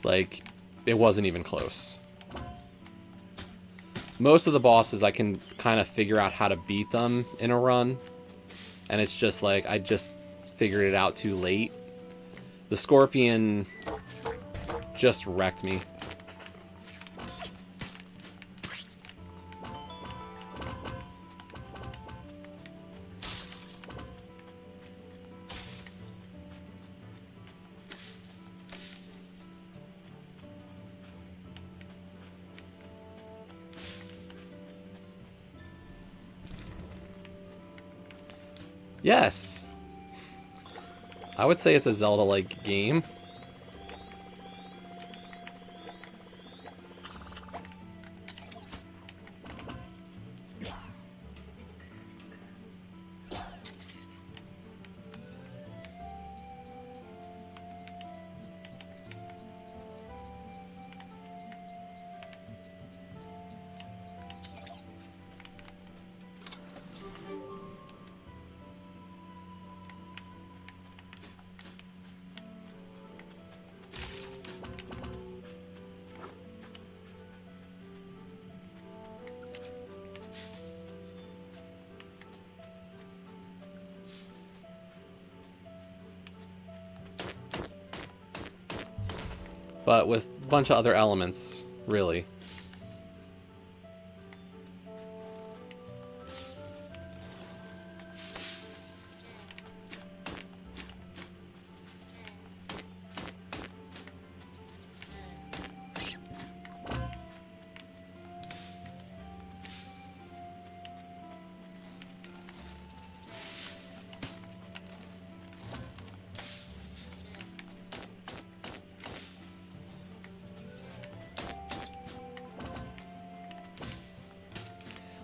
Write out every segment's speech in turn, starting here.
Like, it wasn't even close. Most of the bosses, I can kind of figure out how to beat them in a run. And it's just like, I just figured it out too late. The Scorpion just wrecked me. Yes. I would say it's a Zelda-like game. But with a bunch of other elements, really.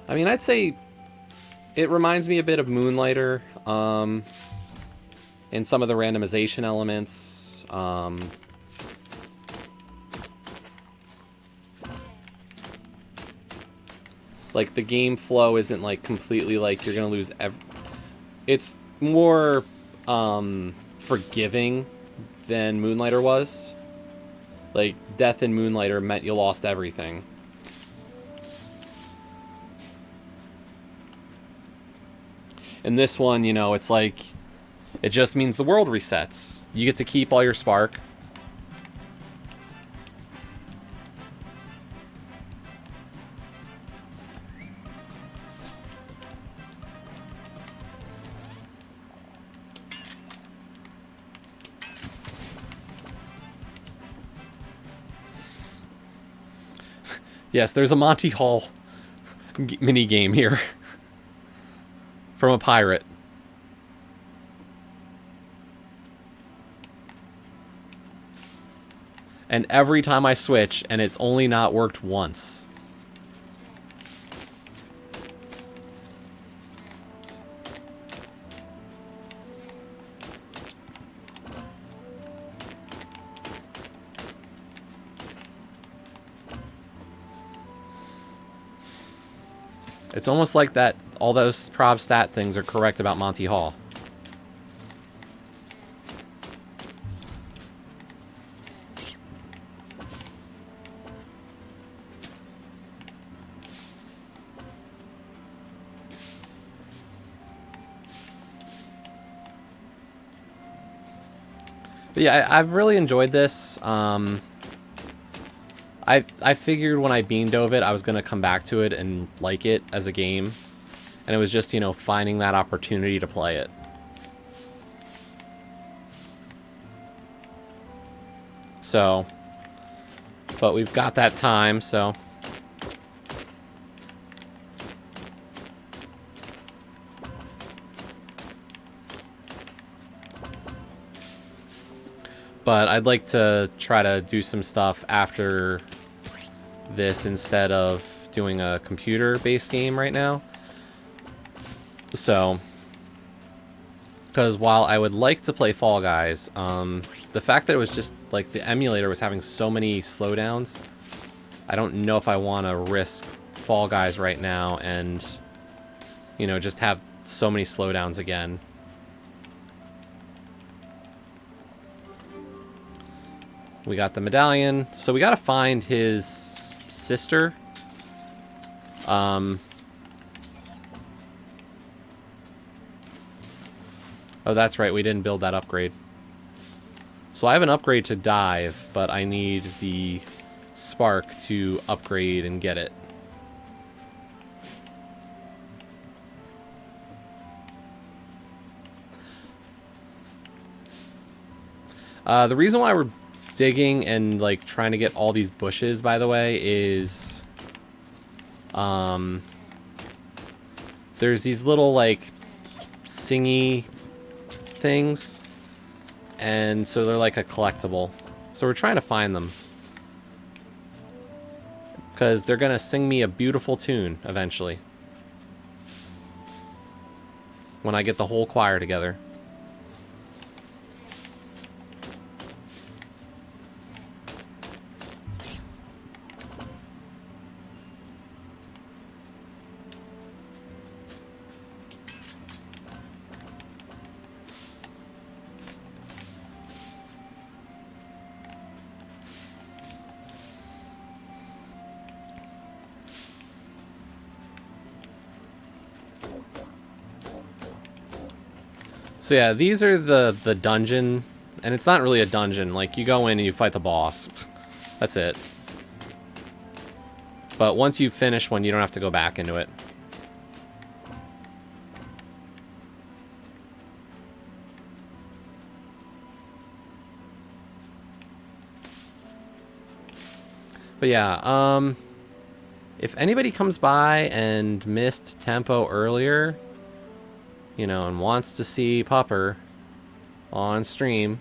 I mean, I'd say it reminds me a bit of Moonlighter in some of the randomization elements. Like, the game flow isn't, like, completely, like, you're gonna lose It's more forgiving than Moonlighter was. Like, death in Moonlighter meant you lost everything. In this one, you know, it's like, it just means the world resets. You get to keep all your spark. Yes, there's a Monty Hall mini game here. From a pirate. And every time I switch, and it's only not worked once. It's almost like that all those prov stat things are correct about Monty Hall. But yeah, I've really enjoyed this. I figured when I bean dove it, I was going to come back to it and like it as a game. And it was just, you know, finding that opportunity to play it. So, but we've got that time, so. But I'd like to try to do some stuff after this instead of doing a computer-based game right now. So, because while I would like to play Fall Guys, the fact that it was just, like, the emulator was having so many slowdowns, I don't know if I want to risk Fall Guys right now and, you know, just have so many slowdowns again. We got the medallion. So we got to find his sister. Oh, that's right. We didn't build that upgrade. So I have an upgrade to dive, but I need the spark to upgrade and get it. The reason why we're digging and like trying to get all these bushes, by the way, is there's these little like singy things, and so they're like a collectible. So we're trying to find them because they're gonna sing me a beautiful tune eventually when I get the whole choir together. So yeah, these are the dungeon, and it's not really a dungeon. Like, you go in and you fight the boss. That's it. But once you finish one, you don't have to go back into it. But yeah, if anybody comes by and missed Tempo earlier, you know, and wants to see Pupper on stream,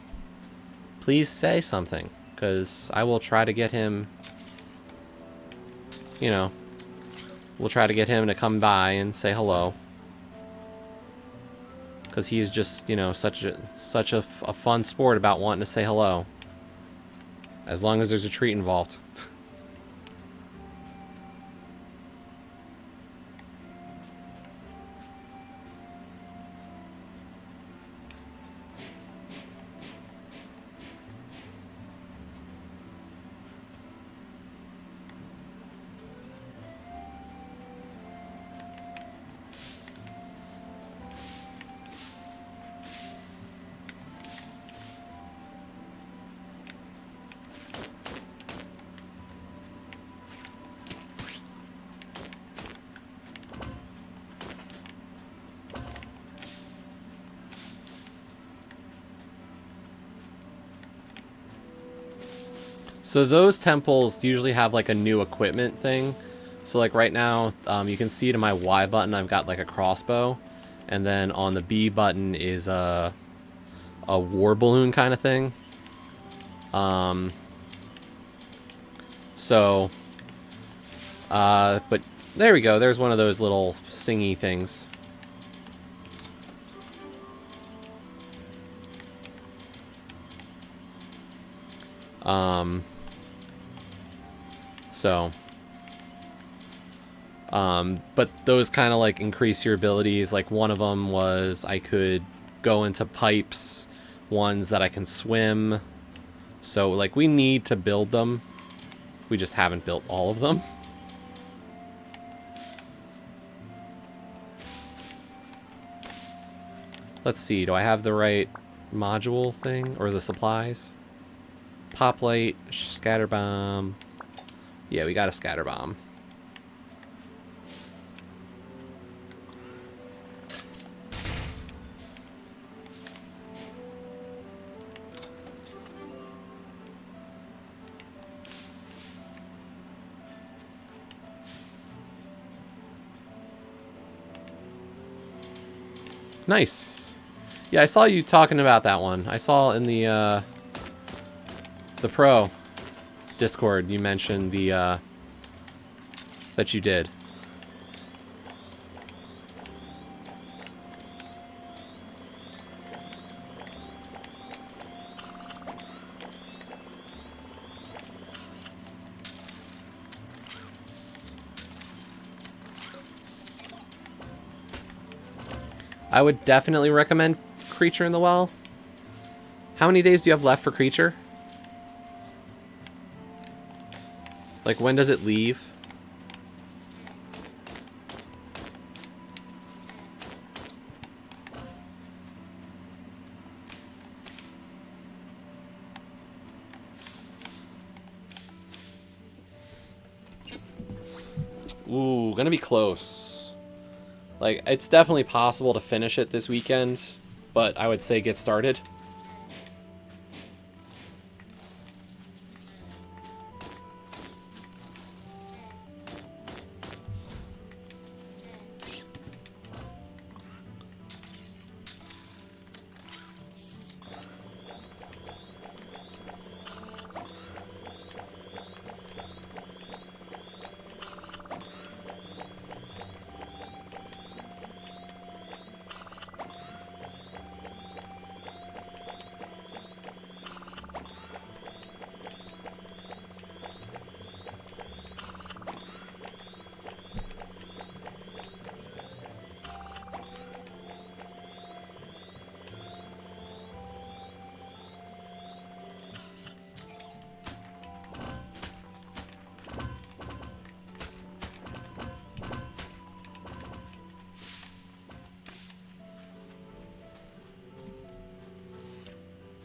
please say something, because I will try to get him, you know, we'll try to get him to come by and say hello. Because he's just, you know, such a fun sport about wanting to say hello. As long as there's a treat involved. So those temples usually have like a new equipment thing. So like right now, you can see to my Y button, I've got like a crossbow. And then on the B button is a war balloon kind of thing. But there we go. There's one of those little singy things. But those kind of like increase your abilities. Like one of them was I could go into pipes, ones that I can swim. So like we need to build them. We just haven't built all of them. Let's see, do I have the right module thing or the supplies? Pop light, scatter bomb. Yeah, we got a scatter bomb. Nice. Yeah, I saw you talking about that one. I saw in the Pro Discord you mentioned the that you did. I would definitely recommend Creature in the Well. How many days do you have left for Creature? Like, when does it leave? Ooh, gonna be close. Like, it's definitely possible to finish it this weekend, but I would say get started.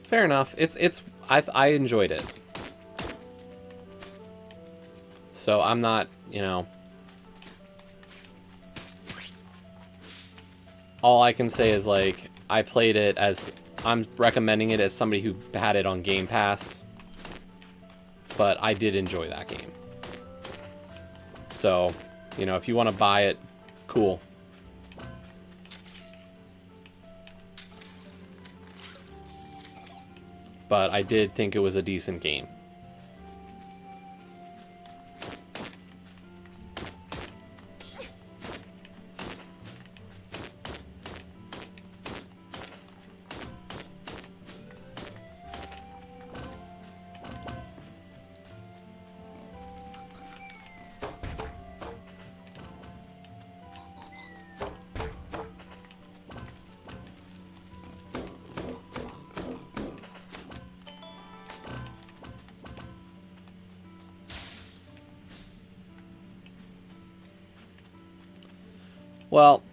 Fair enough. I enjoyed it. So I'm not, you know... All I can say is, like, I played it as... I'm recommending it as somebody who had it on Game Pass. But I did enjoy that game. So, you know, if you want to buy it, cool. But I did think it was a decent game. Well,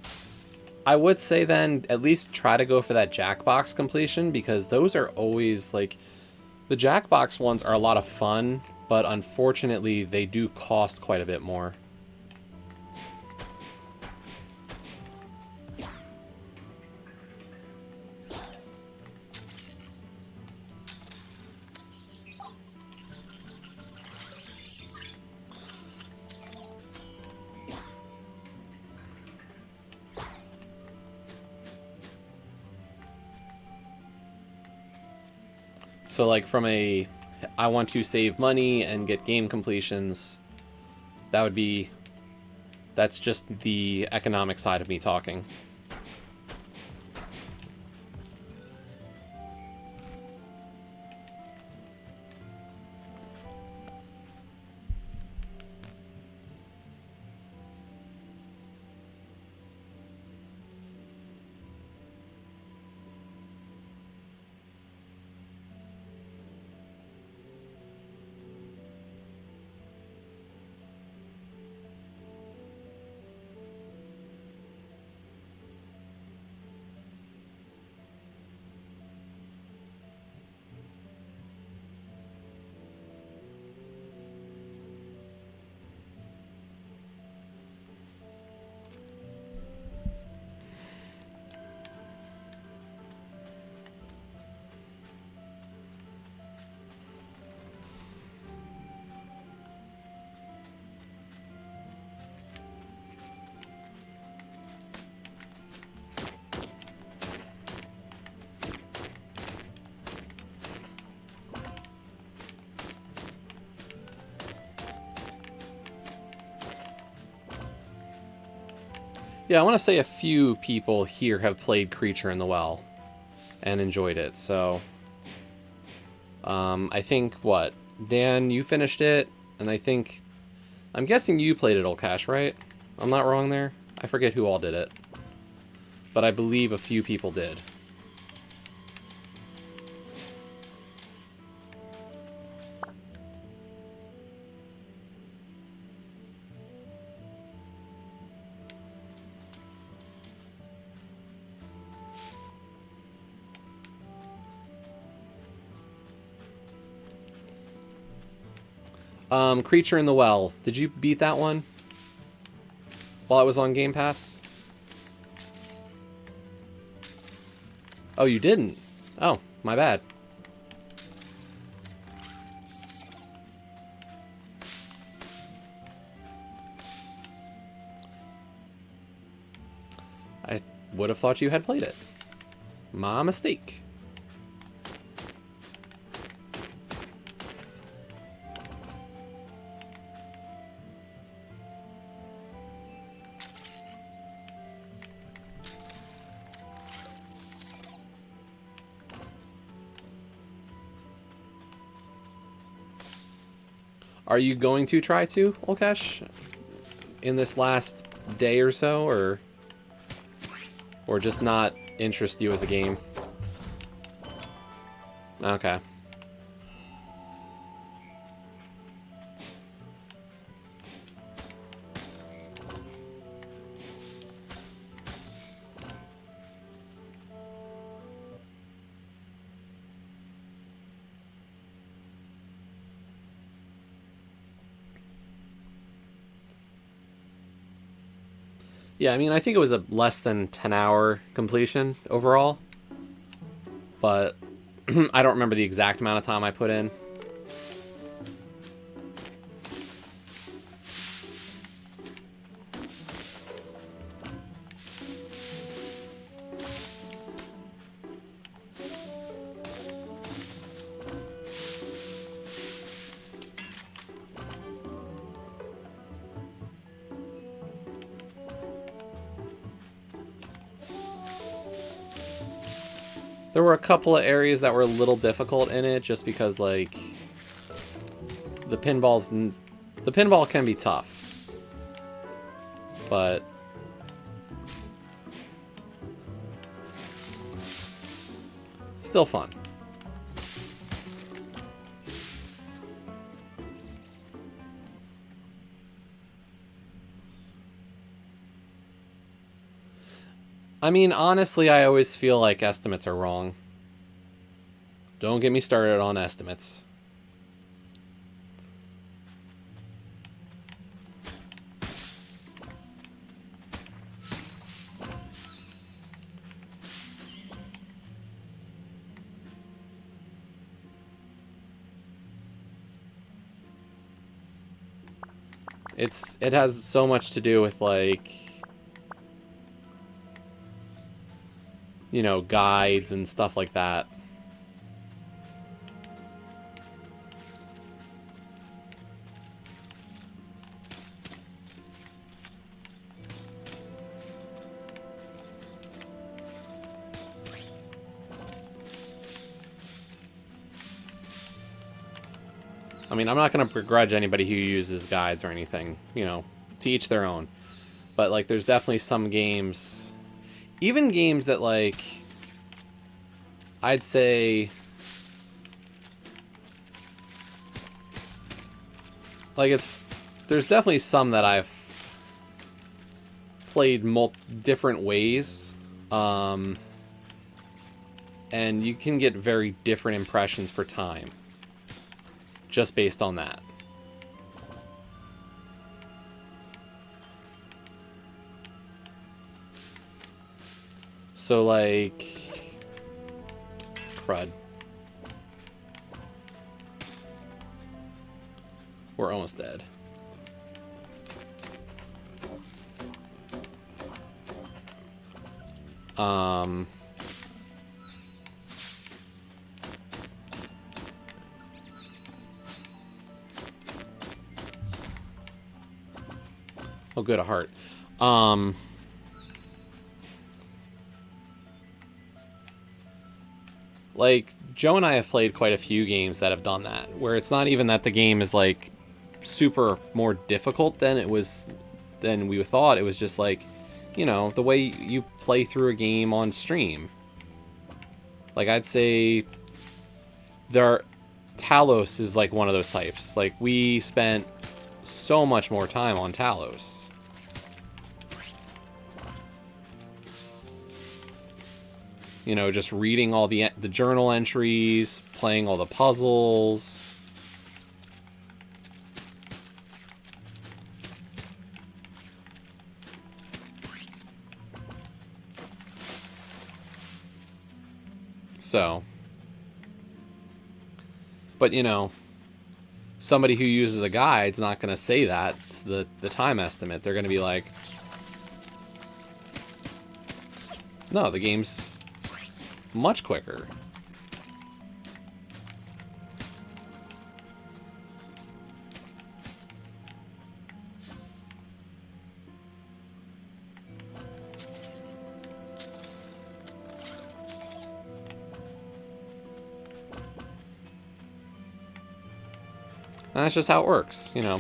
I would say then at least try to go for that Jackbox completion, because those are always, like, the Jackbox ones are a lot of fun, but unfortunately they do cost quite a bit more. So, like, from a, I want to save money and get game completions, that would be, that's just the economic side of me talking. Yeah, I want to say a few people here have played Creature in the Well and enjoyed it, so... I think, what? Dan, you finished it, and I think... I'm guessing you played it, Olcash, right? I'm not wrong there? I forget who all did it. But I believe a few people did. Creature in the Well. Did you beat that one while it was on Game Pass? Oh, you didn't? Oh, my bad. I would have thought you had played it. My mistake. Are you going to try to, Olkesh, in this last day or so, or just not interest you as a game? Okay. Yeah, I mean, I think it was a less than 10-hour completion overall, but I don't remember the exact amount of time I put in. There were a couple of areas that were a little difficult in it, just because, like, the pinball can be tough, but still fun. I mean, honestly, I always feel like estimates are wrong. Don't get me started on estimates. It has so much to do with, like, you know, guides and stuff like that. I mean, I'm not going to begrudge anybody who uses guides or anything, you know, to each their own. But, like, there's definitely some games, even games that, like, I'd say, like, there's definitely some that I've played different ways, and you can get very different impressions for time just based on that. So, like, crud. We're almost dead. Oh, good, a heart. Like, Joe and I have played quite a few games that have done that, where it's not even that the game is, like, super more difficult than we thought. It was just, like, you know, the way you play through a game on stream. Like, I'd say Talos is, like, one of those types. Like, we spent so much more time on Talos. You know, just reading all the journal entries, playing all the puzzles. So, but you know, somebody who uses a guide's not going to say that. It's the time estimate. They're going to be like, no, the game's much quicker. And that's just how it works, you know.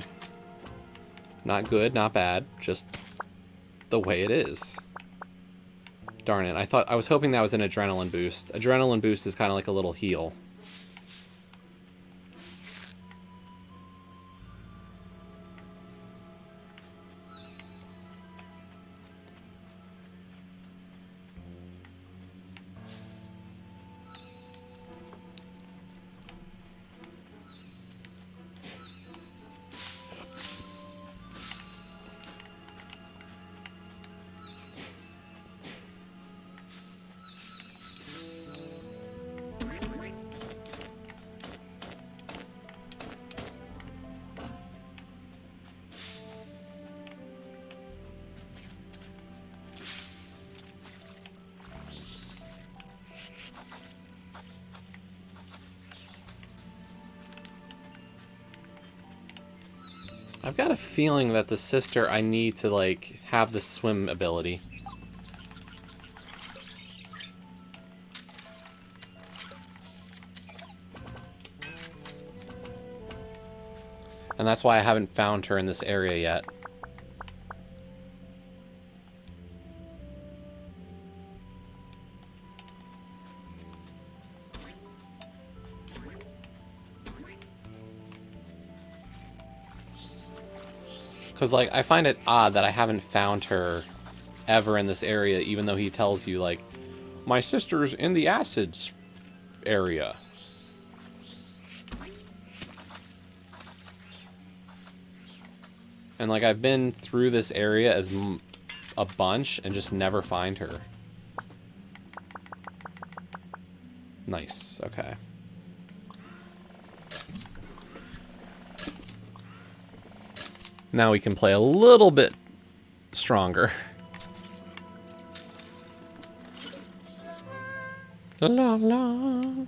Not good, not bad, just the way it is. Darn it, I was hoping that was an adrenaline boost. Adrenaline boost is kind of like a little heal. I've got a feeling that the sister, I need to, like, have the swim ability. And that's why I haven't found her in this area yet. Because, like, I find it odd that I haven't found her ever in this area, even though he tells you, like, my sister's in the acids area. And, like, I've been through this area as a bunch and just never find her. Nice, okay. Now we can play a little bit stronger. La la.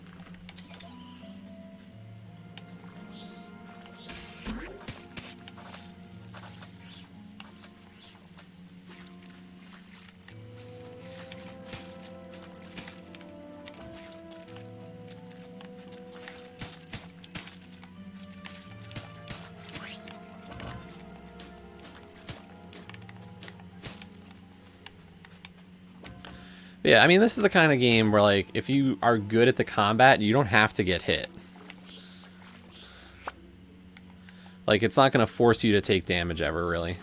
Yeah, I mean, this is the kind of game where, like, if you are good at the combat, you don't have to get hit. Like, it's not going to force you to take damage ever, really.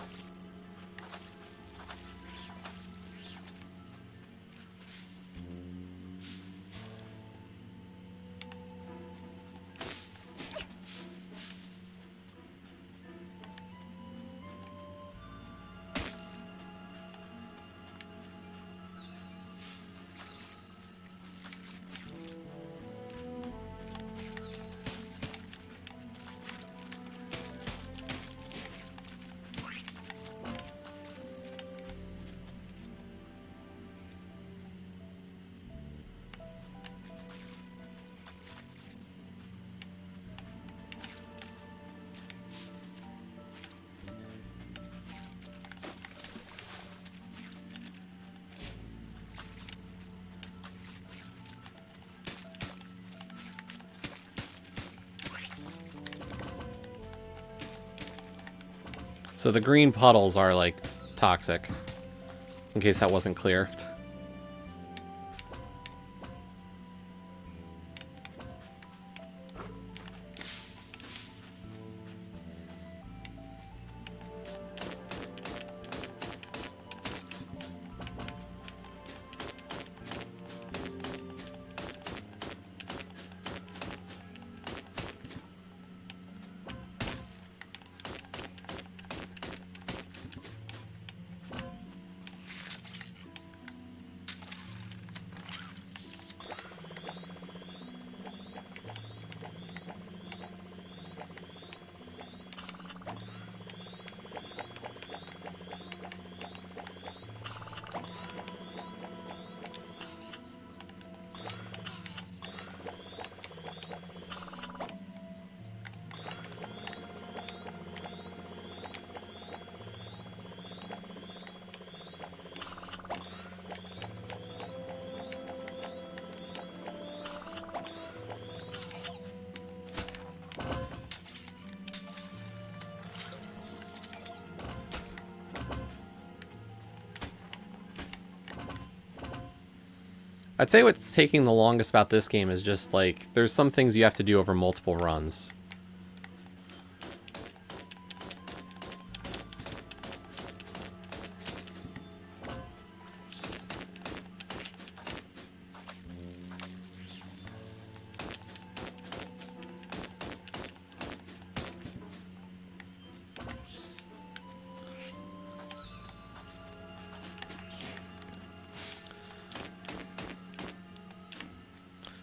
So the green puddles are, like, toxic, in case that wasn't clear. I'd say what's taking the longest about this game is just, like, there's some things you have to do over multiple runs.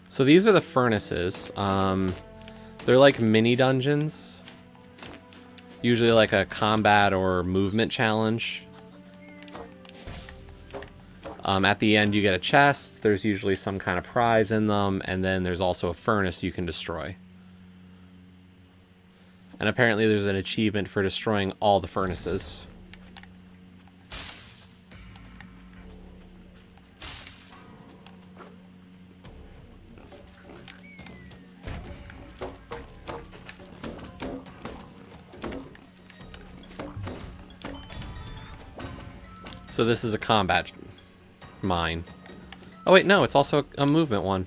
So these are the furnaces. They're like mini dungeons. Usually like a combat or movement challenge. At the end you get a chest. There's usually some kind of prize in them. And then there's also a furnace you can destroy. And apparently there's an achievement for destroying all the furnaces. So this is a combat mine. Oh wait, no, it's also a movement one.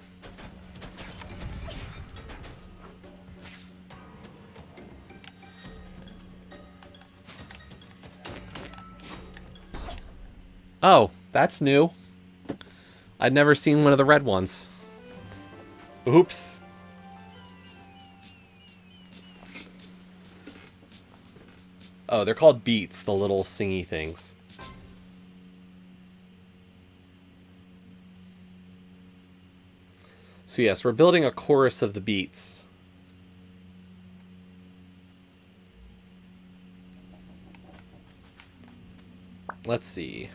Oh, that's new. I'd never seen one of the red ones. Oops. Oh, they're called beats, the little singy things. So yes, we're building a chorus of the beats. Let's see.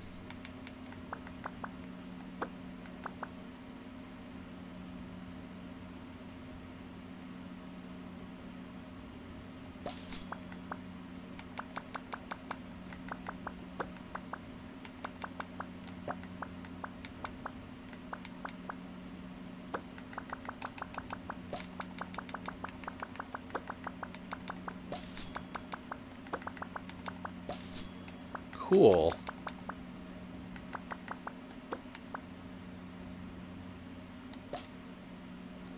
Cool.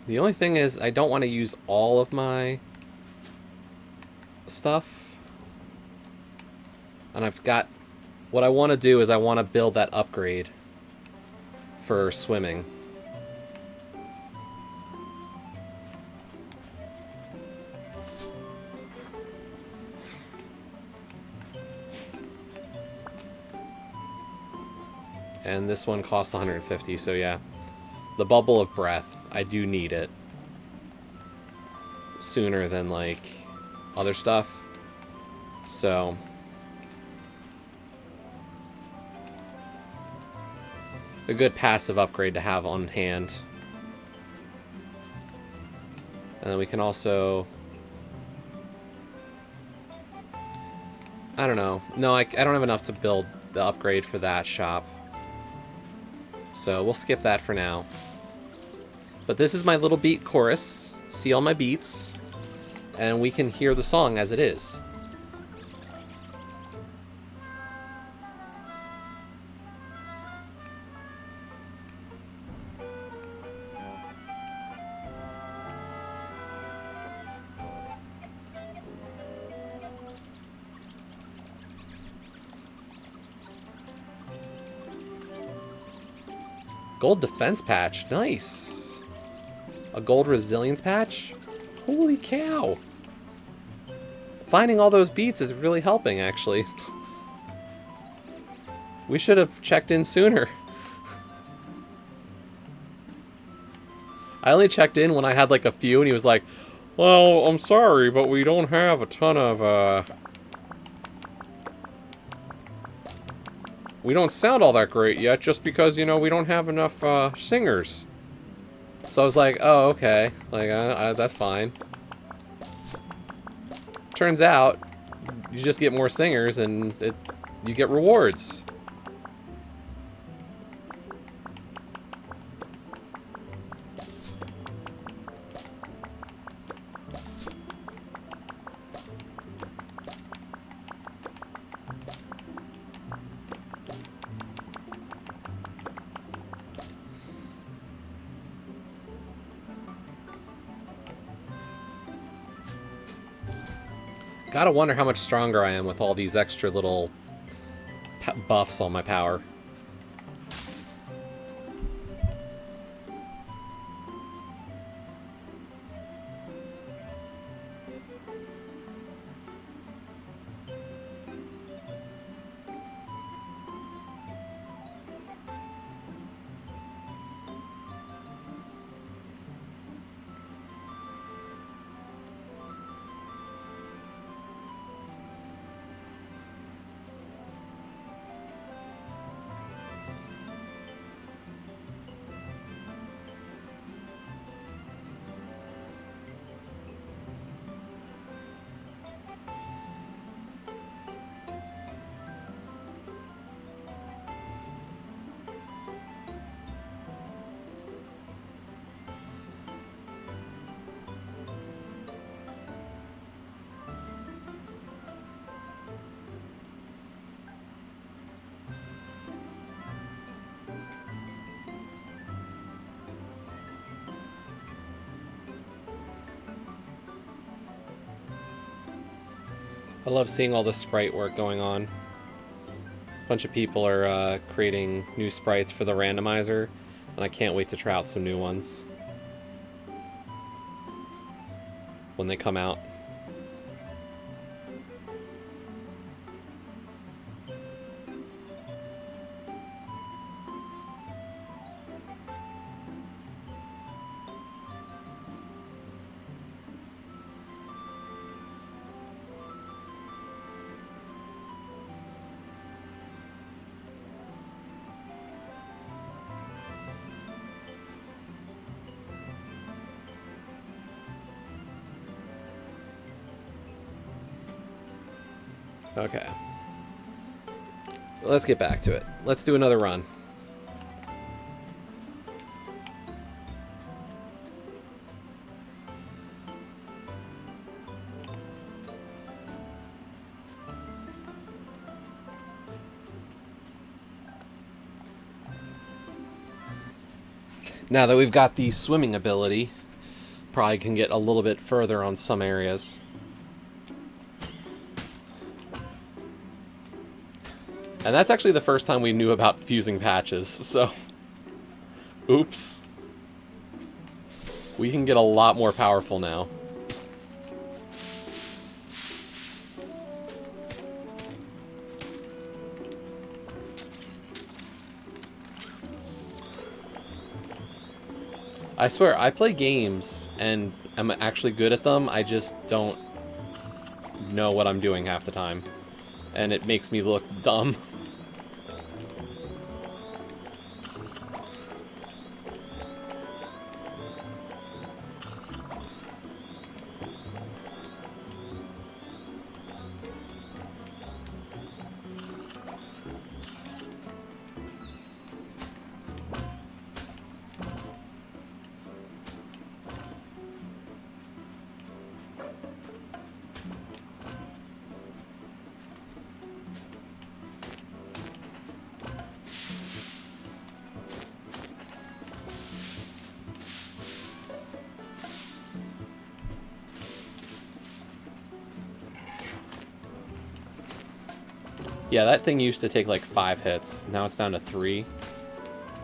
The only thing is, I don't want to use all of my stuff. And I've got... What I want to do is I want to build that upgrade for swimming. And this one costs 150, so yeah. The bubble of breath, I do need it. Sooner than, like, other stuff. So... a good passive upgrade to have on hand. And then we can also... I don't know. No, I don't have enough to build the upgrade for that shop. So we'll skip that for now. But this is my little beat chorus. See all my beats. And we can hear the song as it is. Gold defense patch. Nice. A gold resilience patch? Holy cow. Finding all those beats is really helping, actually. We should have checked in sooner. I only checked in when I had like a few, and he was like, well, I'm sorry, but we don't have a ton of, we don't sound all that great yet, just because, you know, we don't have enough, singers. So I was like, oh, okay. Like, that's fine. Turns out, you just get more singers, and you get rewards. Gotta wonder how much stronger I am with all these extra little buffs on my power. I love seeing all the sprite work going on. A bunch of people are creating new sprites for the randomizer, and I can't wait to try out some new ones when they come out. Okay. Let's get back to it. Let's do another run. Now that we've got the swimming ability, probably can get a little bit further on some areas. And that's actually the first time we knew about fusing patches, so... Oops. We can get a lot more powerful now. I swear, I play games, and I'm actually good at them, I just don't know what I'm doing half the time. And it makes me look dumb. Yeah, that thing used to take like 5 hits. Now it's down to 3.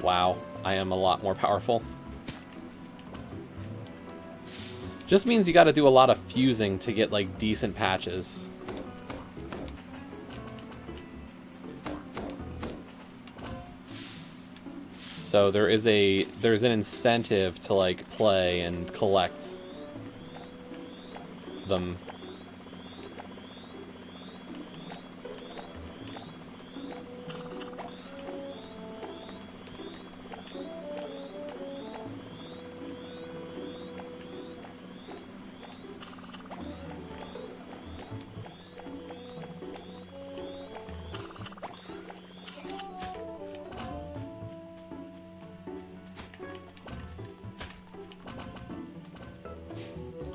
Wow, I am a lot more powerful. Just means you gotta do a lot of fusing to get like decent patches. So there's an incentive to like play and collect them.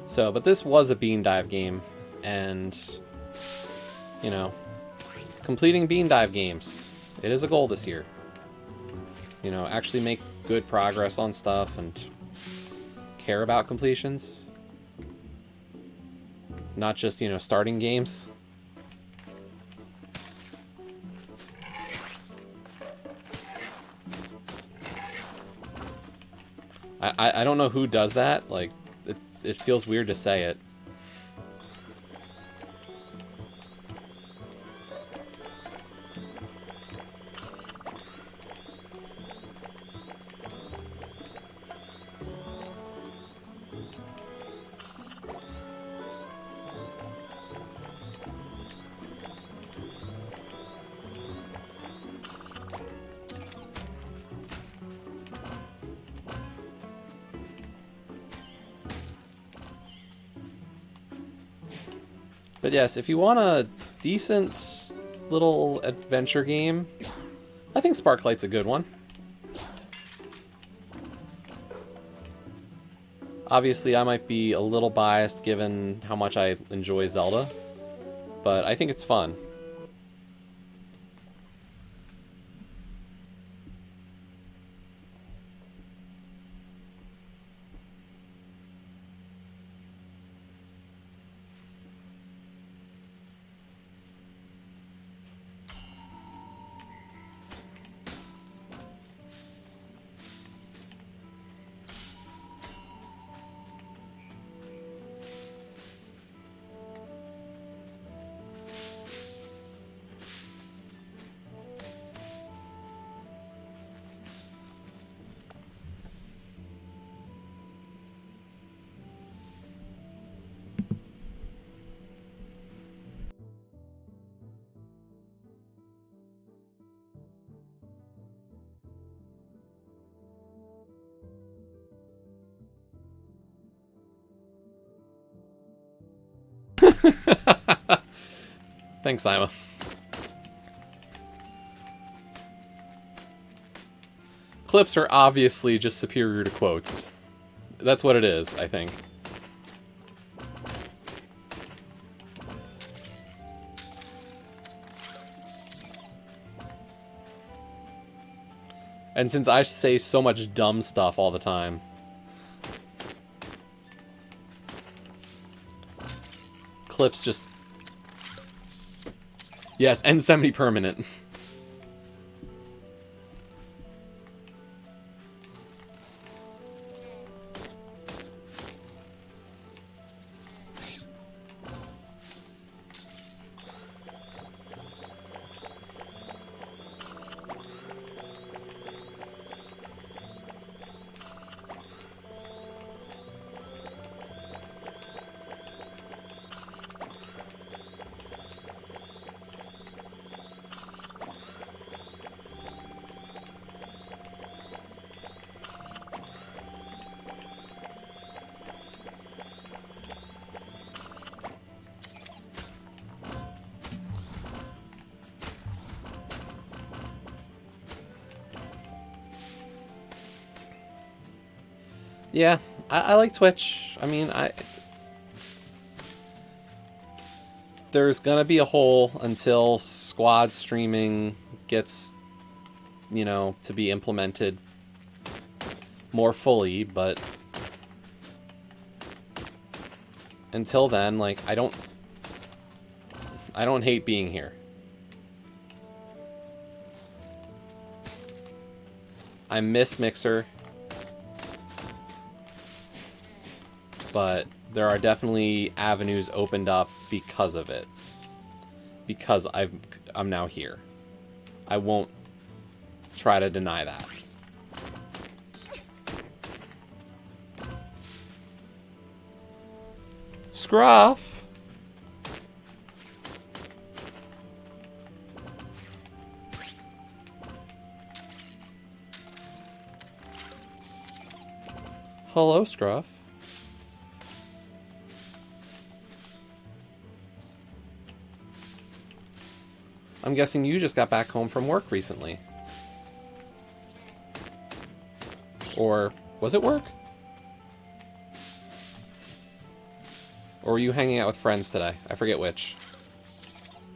So, but this was a bean dive game, and, you know, completing bean dive games, it is a goal this year. You know, actually make good progress on stuff and care about completions. Not just, you know, starting games. I don't know who does that. Like, it feels weird to say it. But yes, if you want a decent little adventure game, I think Sparklite's a good one. Obviously, I might be a little biased given how much I enjoy Zelda, but I think it's fun. Thanks, Simon. Clips are obviously just superior to quotes. That's what it is, I think. And since I say so much dumb stuff all the time, clips just... Yes, and semi-permanent. Yeah, I like Twitch. I mean, there's gonna be a hole until squad streaming gets, you know, to be implemented more fully, but until then, like, I don't hate being here. I miss Mixer, but there are definitely avenues opened up because of it. Because I'm now here. I won't try to deny that. Scruff! Hello, Scruff. I'm guessing you just got back home from work recently. Or was it work? Or were you hanging out with friends today? I forget which.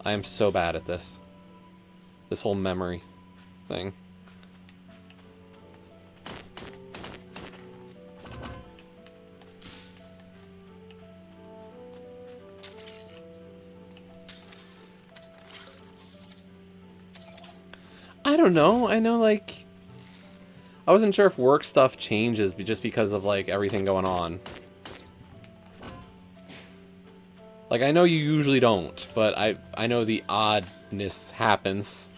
I am so bad at this. This whole memory thing. don't know. I know, like, I wasn't sure if work stuff changes just because of, like, everything going on. Like, I know you usually don't, but I know the oddness happens.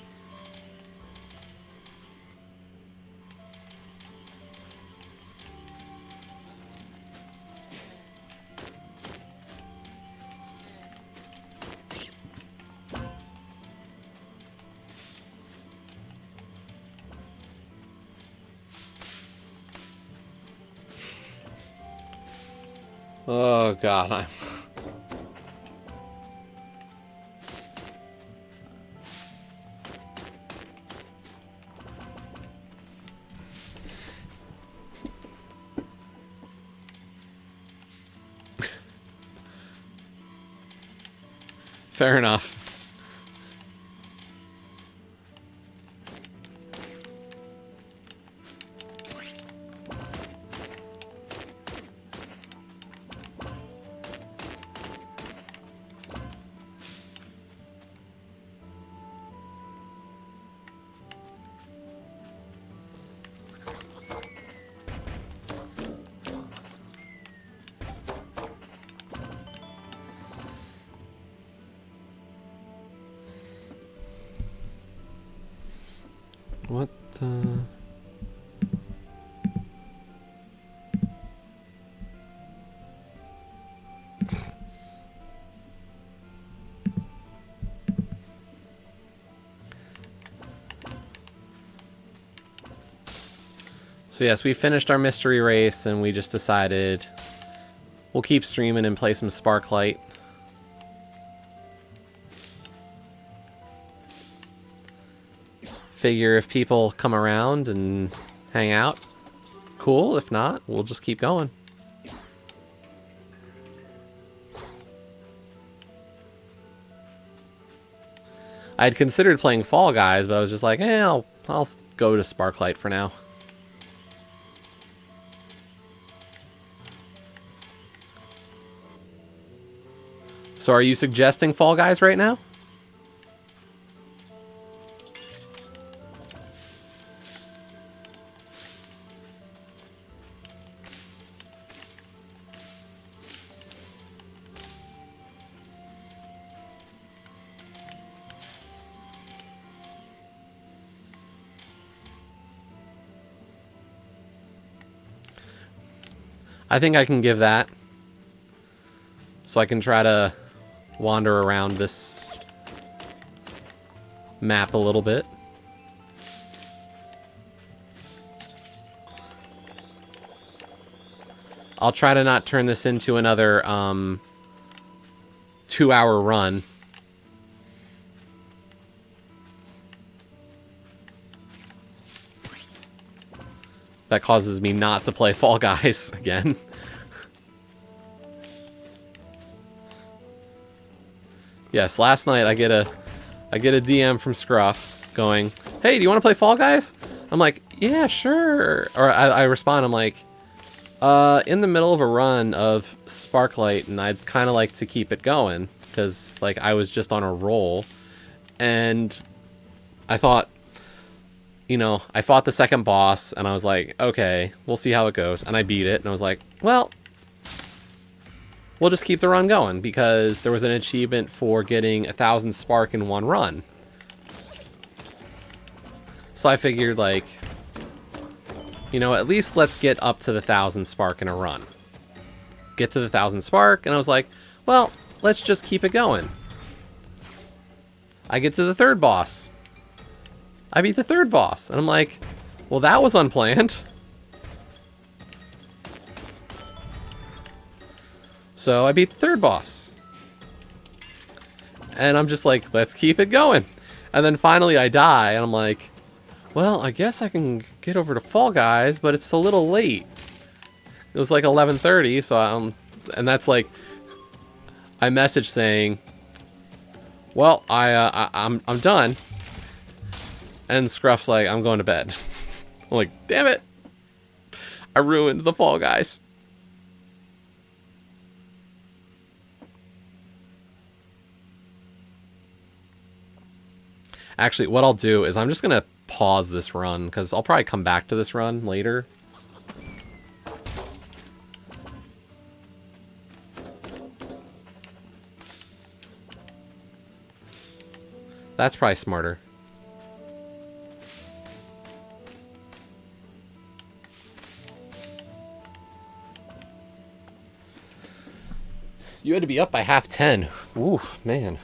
Oh, God, I'm... Fair enough. What the... So yes, we finished our mystery race and we just decided we'll keep streaming and play some Sparklite. Figure if people come around and hang out, cool. If not, we'll just keep going. I had considered playing Fall Guys, but I was just like, I'll go to Sparklite for now. So are you suggesting Fall Guys right now? I think I can give that. So I can try to wander around this map a little bit. I'll try to not turn this into another 2-hour run. That causes me not to play Fall Guys again. Yes, last night I get a DM from Scruff going, "Hey, do you want to play Fall Guys?" I'm like, "Yeah, sure." Or I respond, I'm like, in the middle of a run of Sparklite, and I'd kind of like to keep it going because like I was just on a roll, and I thought, you know, I fought the second boss, and I was like, okay, we'll see how it goes, and I beat it, and I was like, well, we'll just keep the run going because there was an achievement for getting 1,000 spark in one run. So I figured, like, you know, at least let's get up to the 1,000 spark in a run. Get to the 1,000 spark, and I was like, well, let's just keep it going. I get to the third boss. I beat the third boss, and I'm like, well, that was unplanned. So I beat the third boss. And I'm just like, let's keep it going. And then finally I die, and I'm like, well, I guess I can get over to Fall Guys, but it's a little late. It was like 11:30, so and that's like, I messaged saying, well, I'm done. And Scruff's like, I'm going to bed. I'm like, damn it. I ruined the Fall Guys. Actually, what I'll do is I'm just going to pause this run, because I'll probably come back to this run later. That's probably smarter. You had to be up by 10:30. Ooh, man.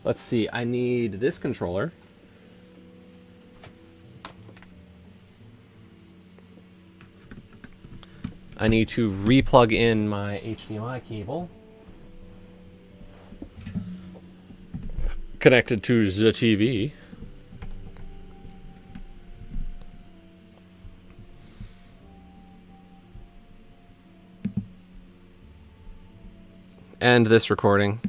Let's see. I need this controller. I need to re-plug in my HDMI cable. Connected to the TV. And this recording.